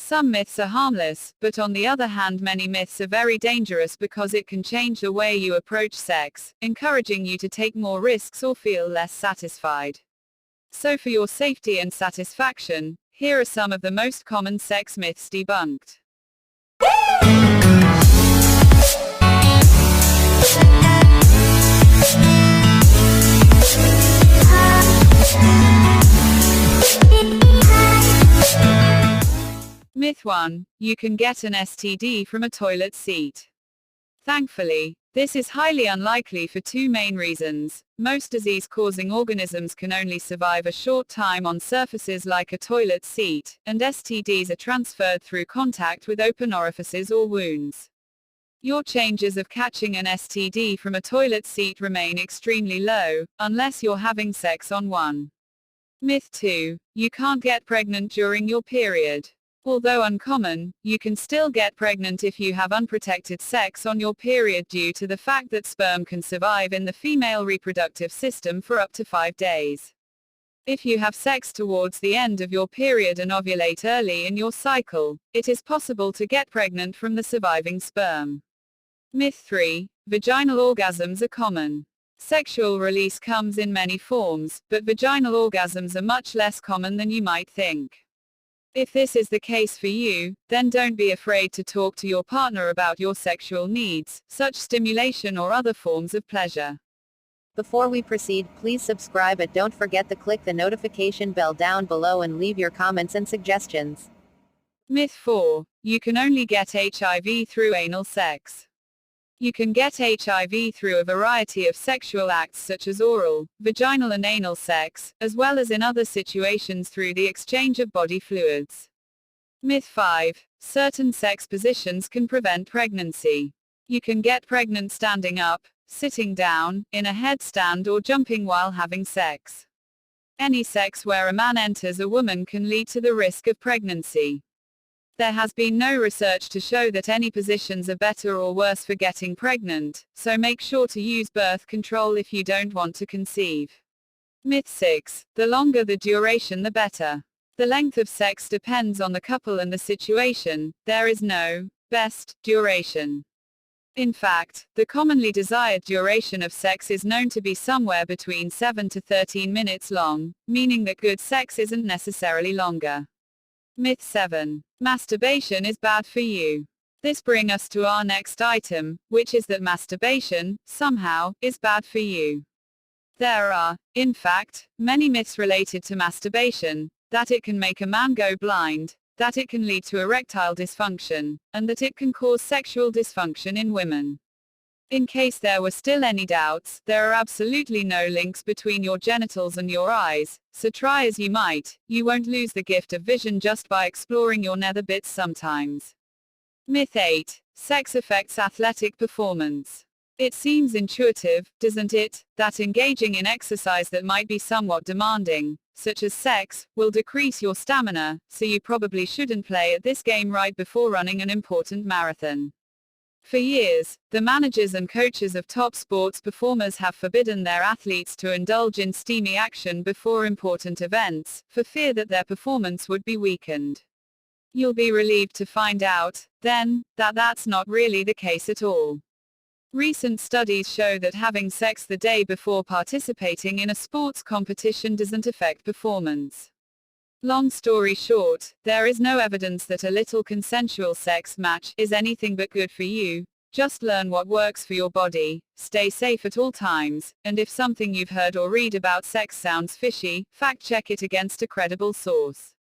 Some myths are harmless, but on the other hand many myths are very dangerous because it can change the way you approach sex, encouraging you to take more risks or feel less satisfied. So for your safety and satisfaction, here are some of the most common sex myths debunked. Myth 1. You can get an STD from a toilet seat. Thankfully, this is highly unlikely for two main reasons. Most disease-causing organisms can only survive a short time on surfaces like a toilet seat, and STDs are transferred through contact with open orifices or wounds. Your chances of catching an STD from a toilet seat remain extremely low, unless you're having sex on one. Myth 2. You can't get pregnant during your period. Although uncommon, you can still get pregnant if you have unprotected sex on your period due to the fact that sperm can survive in the female reproductive system for up to 5 days. If you have sex towards the end of your period and ovulate early in your cycle, it is possible to get pregnant from the surviving sperm. Myth 3. Vaginal orgasms are common. Sexual release comes in many forms, but vaginal orgasms are much less common than you might think. If this is the case for you, then don't be afraid to talk to your partner about your sexual needs, such stimulation or other forms of pleasure. Before we proceed, please subscribe and don't forget to click the notification bell down below and leave your comments and suggestions. Myth 4. You can only get HIV through anal sex. You can get HIV through a variety of sexual acts such as oral, vaginal and anal sex, as well as in other situations through the exchange of body fluids. Myth 5. Certain sex positions can prevent pregnancy. You can get pregnant standing up, sitting down, in a headstand or jumping while having sex. Any sex where a man enters a woman can lead to the risk of pregnancy. There has been no research to show that any positions are better or worse for getting pregnant, so make sure to use birth control if you don't want to conceive. Myth 6. The longer the duration the better. The length of sex depends on the couple and the situation. There is no best duration. In fact, the commonly desired duration of sex is known to be somewhere between 7 to 13 minutes long, meaning that good sex isn't necessarily longer. Myth 7. Masturbation is bad for you. This brings us to our next item, which is that masturbation, somehow, is bad for you. There are, in fact, many myths related to masturbation, that it can make a man go blind, that it can lead to erectile dysfunction, and that it can cause sexual dysfunction in women. In case there were still any doubts, there are absolutely no links between your genitals and your eyes, so try as you might, you won't lose the gift of vision just by exploring your nether bits sometimes. Myth 8. Sex affects athletic performance. It seems intuitive, doesn't it, that engaging in exercise that might be somewhat demanding, such as sex, will decrease your stamina, so you probably shouldn't play at this game right before running an important marathon. For years, the managers and coaches of top sports performers have forbidden their athletes to indulge in steamy action before important events, for fear that their performance would be weakened. You'll be relieved to find out, then, that that's not really the case at all. Recent studies show that having sex the day before participating in a sports competition doesn't affect performance. Long story short, there is no evidence that a little consensual sex match is anything but good for you. Just learn what works for your body, stay safe at all times, and if something you've heard or read about sex sounds fishy, fact check it against a credible source.